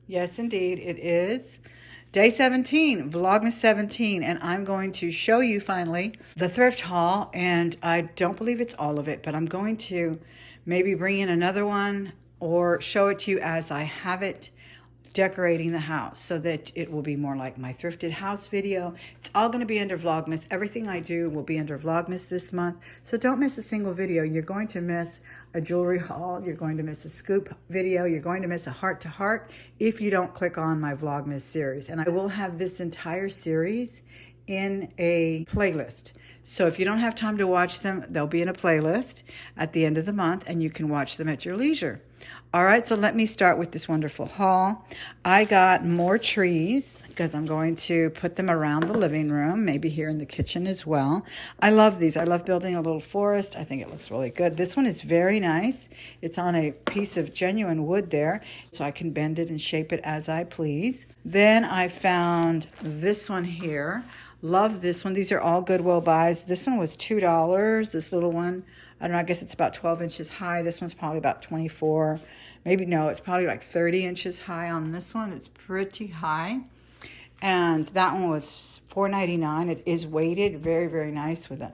Yes, indeed, it is. Day 17, Vlogmas 17, and I'm going to show you finally the thrift haul, and I don't believe it's all of it, but I'm going to maybe bring in another one or show it to you as I have it decorating the house so that it will be more like my thrifted house video. It's all going to be under Vlogmas. Everything I do will be under Vlogmas this month. So don't miss a single video. You're going to miss a jewelry haul. You're going to miss a scoop video. You're going to miss a heart to heart if you don't click on my Vlogmas series. And I will have this entire series in a playlist. So if you don't have time to watch them, they'll be in a playlist at the end of the month and you can watch them at your leisure. All right, so let me start with this wonderful haul. I got more trees because I'm going to put them around the living room, maybe here in the kitchen as well. I love these. I love building a little forest. I think it looks really good. This one is very nice. It's on a piece of genuine wood there, so I can bend it and shape it as I please. Then I found this one here. Love this one. These are all Goodwill buys. This one was $2. This little one, I don't know, I guess it's about 12 inches high. This one's probably about 24. Maybe, no, it's probably like 30 inches high on this one. It's pretty high. And that one was $4.99. It is weighted, very, very nice with a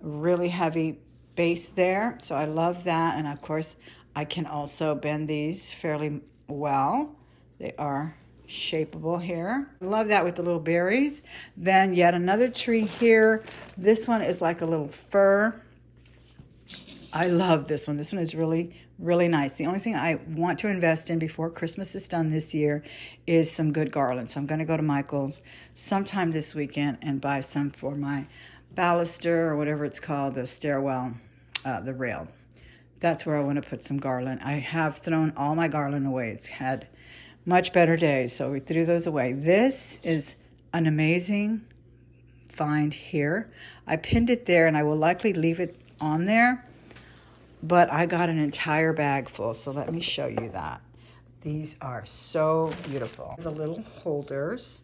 really heavy base there. So I love that. And of course, I can also bend these fairly well. They are shapeable here. I love that with the little berries. Then yet another tree here. This one is like a little fir. I love this one. This one is really, really nice. The only thing I want to invest in before Christmas is done this year is some good garland. So I'm going to go to Michael's sometime this weekend and buy some for my baluster or whatever it's called, the stairwell, the rail. That's where I want to put some garland. I have thrown all my garland away. It's had much better days, so we threw those away. This is an amazing find here. I pinned it there, and I will likely leave it on there, but I got an entire bag full, so let me show you that. These are so beautiful. The little holders.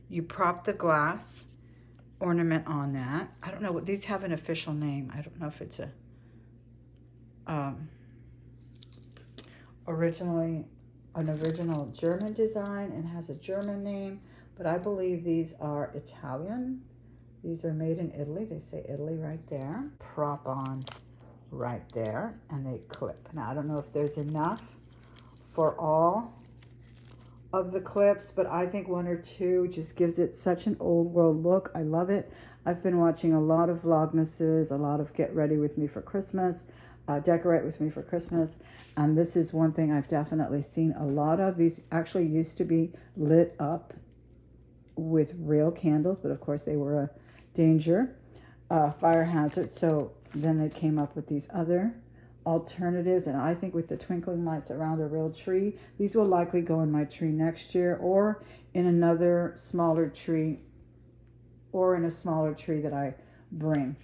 You prop the glass ornament on that. I don't know what these have an official name. I don't know if it's a an original German design and has a German name, but I believe these are Italian. These are made in Italy. They say Italy right there. Prop on right there, and they clip. Now, I don't know if there's enough for all of the clips, but I think one or two just gives it such an old world look. I love it. I've been watching a lot of Vlogmases, a lot of Get Ready With Me for Christmas, Decorate With Me for Christmas, and this is one thing I've definitely seen a lot of. These actually used to be lit up with real candles, but of course they were a danger, fire hazard, so then they came up with these other alternatives, and I think with the twinkling lights around a real tree, these will likely go in my tree next year or in another smaller tree or in a smaller tree that I bring.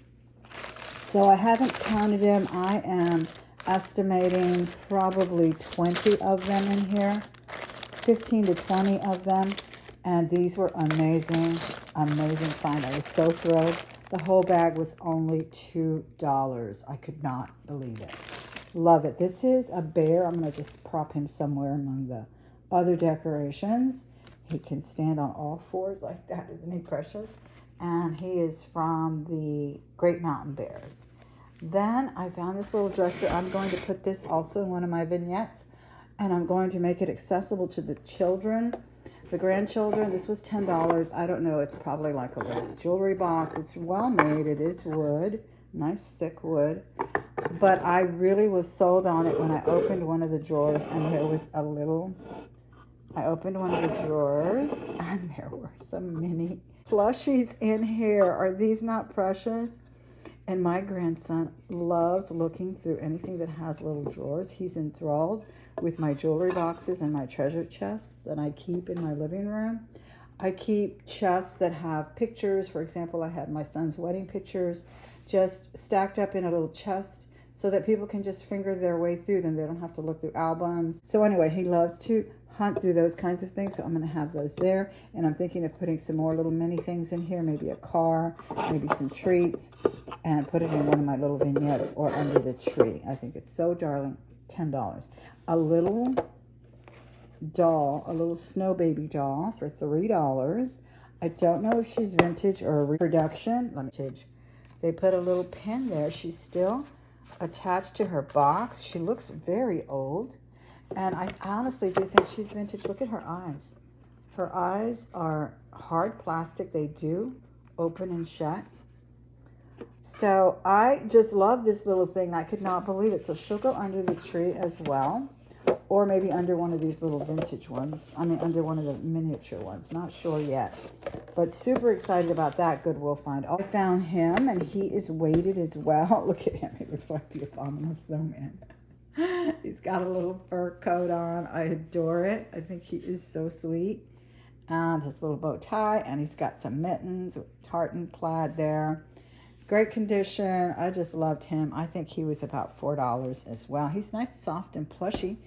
So I haven't counted them. I am estimating probably 20 of them in here, 15 to 20 of them. And these were amazing, amazing find. I was so thrilled. The whole bag was only $2. I could not believe it. Love it. This is a bear. I'm going to just prop him somewhere among the other decorations. He can stand on all fours like that. Isn't he precious? And he is from the Great Mountain Bears. Then I found this little dresser. I'm going to put this also in one of my vignettes, and I'm going to make it accessible to the children, the grandchildren. This was $10. I don't know. It's probably like a little jewelry box. It's well made. It is wood, nice thick wood. But I really was sold on it when I opened one of the drawers, and there was a little, I opened one of the drawers, and there were some mini plushies in here. Are these not precious? And my grandson loves looking through anything that has little drawers. He's enthralled with my jewelry boxes and my treasure chests that I keep in my living room. I keep chests that have pictures. For example, I had my son's wedding pictures just stacked up in a little chest so that people can just finger their way through them. They don't have to look through albums. So anyway, he loves to hunt through those kinds of things, so I'm going to have those there. And I'm thinking of putting some more little mini things in here, maybe a car, maybe some treats, and put it in one of my little vignettes or under the tree. I think it's so darling. $10. A little doll, a little snow baby doll for $3. I don't know if she's vintage or a reproduction. They put a little pin there. She's still attached to her box. She looks very old. And I honestly do think she's vintage. Look at her eyes. Her eyes are hard plastic. They do open and shut. So I just love this little thing. I could not believe it. So she'll go under the tree as well. Or maybe under one of these little vintage ones. I mean, under one of the miniature ones. Not sure yet. But super excited about that Goodwill find. I found him, and he is weighted as well. Look at him. He looks like the abominable snowman. He's got a little fur coat on. I adore it. I think he is so sweet. And his little bow tie. And he's got some mittens with tartan plaid there. Great condition. I just loved him. I think he was about $4 as well. He's nice, soft, and plushy.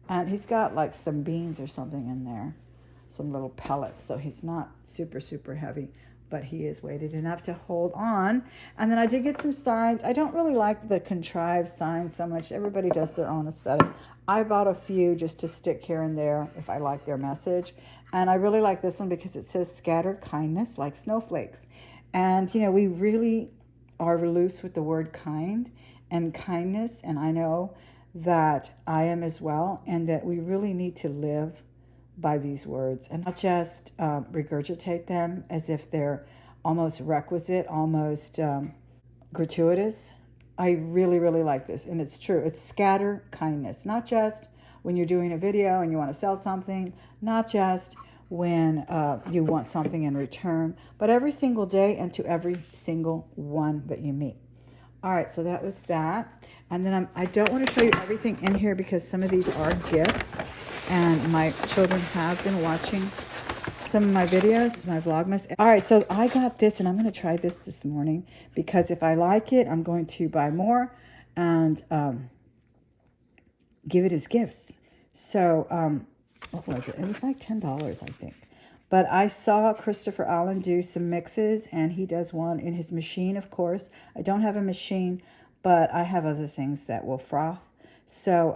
And he's got like some beans or something in there. Some little pellets. So he's not super, super heavy. But he is weighted enough to hold on. And then I did get some signs. I don't really like the contrived signs so much. Everybody does their own aesthetic. I bought a few just to stick here and there if I like their message. And I really like this one because it says scatter kindness like snowflakes. And, you know, we really are loose with the word kind and kindness. And I know that I am as well. And that we really need to live by these words and not just regurgitate them as if they're almost requisite, almost gratuitous. I really, really like this. And it's true. It's scatter kindness, not just when you're doing a video and you want to sell something, not just when you want something in return, but every single day and to every single one that you meet. All right, so that was that. And then I don't want to show you everything in here because some of these are gifts. And my children have been watching some of my videos, my Vlogmas. All right, so I got this, and I'm going to try this morning. Because if I like it, I'm going to buy more and give it as gifts. So, what was it? It was like $10, I think. But I saw Christopher Allen do some mixes, and he does one in his machine, of course. I don't have a machine, but I have other things that will froth. So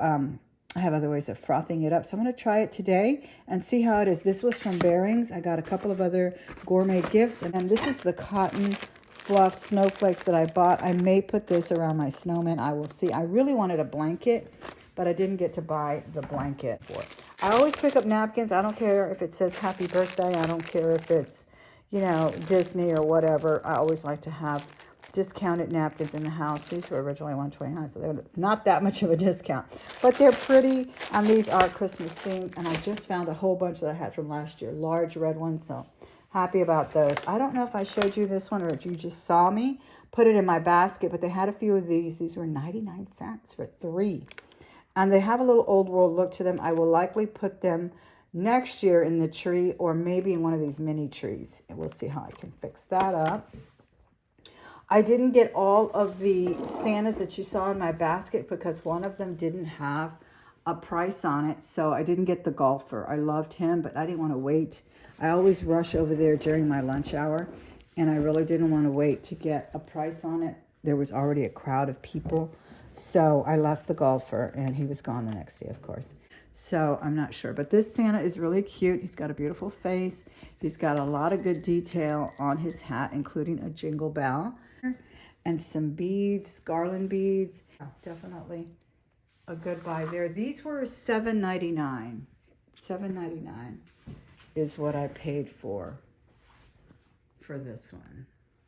I have other ways of frothing it up. So I'm going to try it today and see how it is. This was from Bearings. I got a couple of other gourmet gifts. And this is the cotton fluff snowflakes that I bought. I may put this around my snowman. I will see. I really wanted a blanket, but I didn't get to buy the blanket for it. I always pick up napkins. I don't care if it says happy birthday. I don't care if it's, you know, Disney or whatever. I always like to have discounted napkins in the house. These were originally $1.29, so they're not that much of a discount. But they're pretty, and these are Christmas themed. And I just found a whole bunch that I had from last year. Large red ones, so happy about those. I don't know if I showed you this one or if you just saw me put it in my basket, but they had a few of these. These were 99 cents for 3. And they have a little old world look to them. I will likely put them next year in the tree or maybe in one of these mini trees. And we'll see how I can fix that up. I didn't get all of the Santas that you saw in my basket because one of them didn't have a price on it. So I didn't get the golfer. I loved him, but I didn't want to wait. I always rush over there during my lunch hour, and I really didn't want to wait to get a price on it. There was already a crowd of people. So I left the golfer, and he was gone the next day, of course. So I'm not sure. But this Santa is really cute. He's got a beautiful face. He's got a lot of good detail on his hat, including a jingle bell and some beads, garland beads. Definitely a good buy there. These were $7.99. $7.99 is what I paid for this one.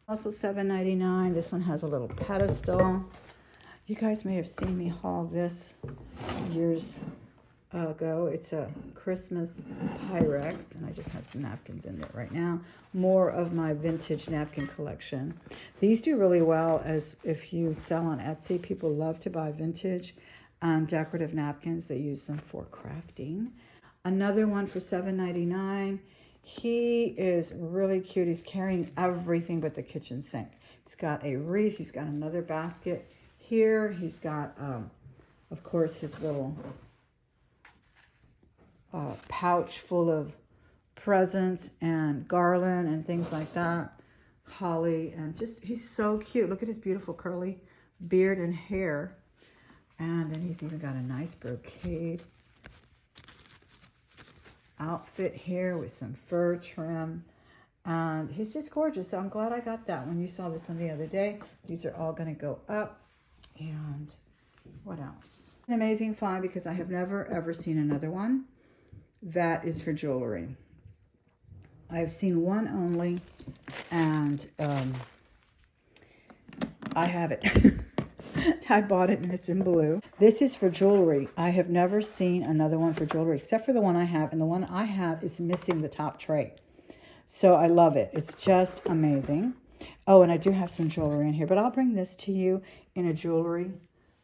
Also $7.99. This one has a little pedestal. You guys may have seen me haul this years ago. It's a Christmas Pyrex, and I just have some napkins in there right now. More of my vintage napkin collection. These do really well as if you sell on Etsy. People love to buy vintage decorative napkins. They use them for crafting. Another one for $7.99. He is really cute. He's carrying everything but the kitchen sink. He's got a wreath. He's got another basket here. He's got, of course, his little pouch full of presents and garland and things like that. Holly, and just, he's so cute. Look at his beautiful curly beard and hair. And then he's even got a nice brocade outfit here with some fur trim. And he's just gorgeous. So I'm glad I got that one. You saw this one the other day. These are all going to go up. And what else? An amazing find because I have never, ever seen another one that is for jewelry. I've seen one only, and I have it. I bought it and it's in blue. This is for jewelry. I have never seen another one for jewelry except for the one I have, and the one I have is missing the top tray. So I love it. It's just amazing. Oh, and I do have some jewelry in here, but I'll bring this to you in a jewelry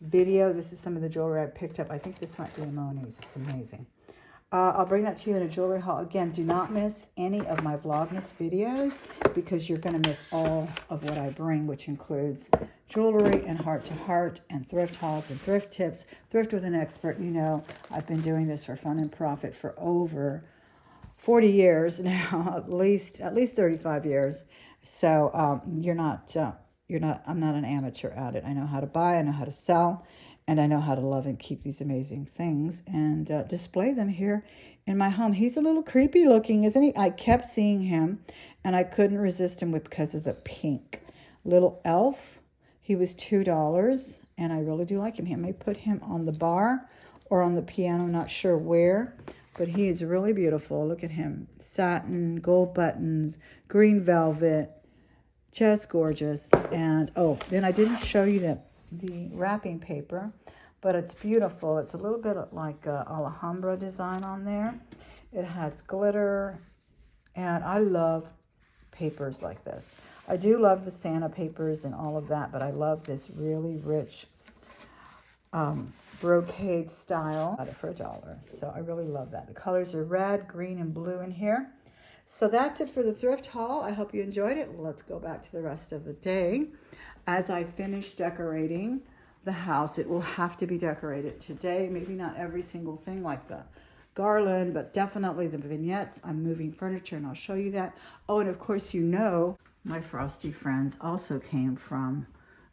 video. This is some of the jewelry I picked up. I think this might be a Moni's. It's amazing. I'll bring that to you in a jewelry haul. Again, do not miss any of my Vlogmas videos because you're going to miss all of what I bring, which includes jewelry and heart-to-heart and thrift hauls and thrift tips. Thrift with an expert. You know, I've been doing this for fun and profit for over 40 years now, at least 35 years. So I'm not an amateur at it. I know how to buy, I know how to sell, and I know how to love and keep these amazing things and display them here in my home. He's a little creepy looking, isn't he? I kept seeing him, and I couldn't resist him because of the pink. Little elf. He was $2, and I really do like him. I may put him on the bar or on the piano, not sure where, but he is really beautiful. Look at him. Satin, gold buttons, green velvet, just gorgeous. And, oh, then I didn't show you the wrapping paper, but it's beautiful. It's a little bit like Alhambra design on there. It has glitter, and I love papers like this. I do love the Santa papers and all of that, but I love this really rich brocade style. Got it for $1. So I really love that. The colors are red, green, and blue in here. So that's it for the thrift haul. I hope you enjoyed it. Let's go back to the rest of the day. As I finish decorating the house, it will have to be decorated today. Maybe not every single thing like the garland, but definitely the vignettes. I'm moving furniture, and I'll show you that. Oh, and of course, you know, my frosty friends also came from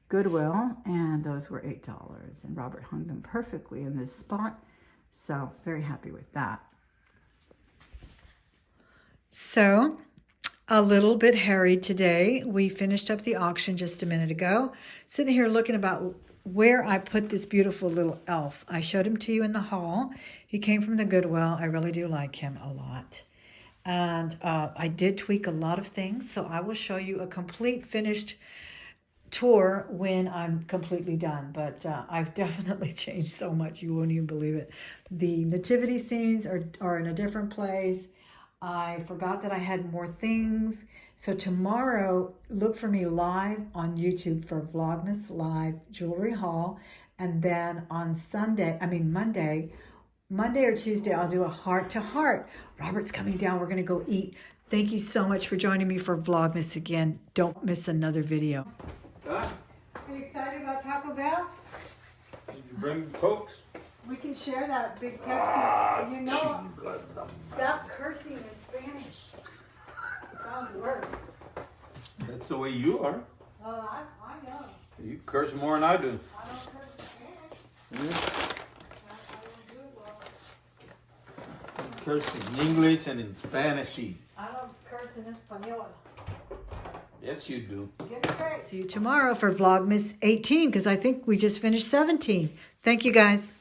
Goodwill, and those were $8. And Robert hung them perfectly in this spot. So very happy with that. So a little bit harried today. We finished up the auction just a minute ago. Sitting here looking about where I put this beautiful little elf. I showed him to you in the haul. He came from the Goodwill. I really do like him a lot. And I did tweak a lot of things. So I will show you a complete finished tour when I'm completely done. But I've definitely changed so much. You won't even believe it. The nativity scenes are in a different place. I forgot that I had more things. So tomorrow, look for me live on YouTube for Vlogmas Live Jewelry Haul. And then on Monday or Tuesday, I'll do a heart-to-heart. Robert's coming down. We're going to go eat. Thank you so much for joining me for Vlogmas again. Don't miss another video. Huh? Are you excited about Taco Bell? Did you bring Cokes? We can share that big Pepsi. You know, stop cursing in Spanish. Sounds worse. That's the way you are. Well, I know. You curse more than I do. I don't curse in Spanish. I don't do it well. You curse in English and in Spanish. I don't curse in Espanol. Yes, you do. Get straight. See you tomorrow for Vlogmas 18 because I think we just finished 17. Thank you, guys.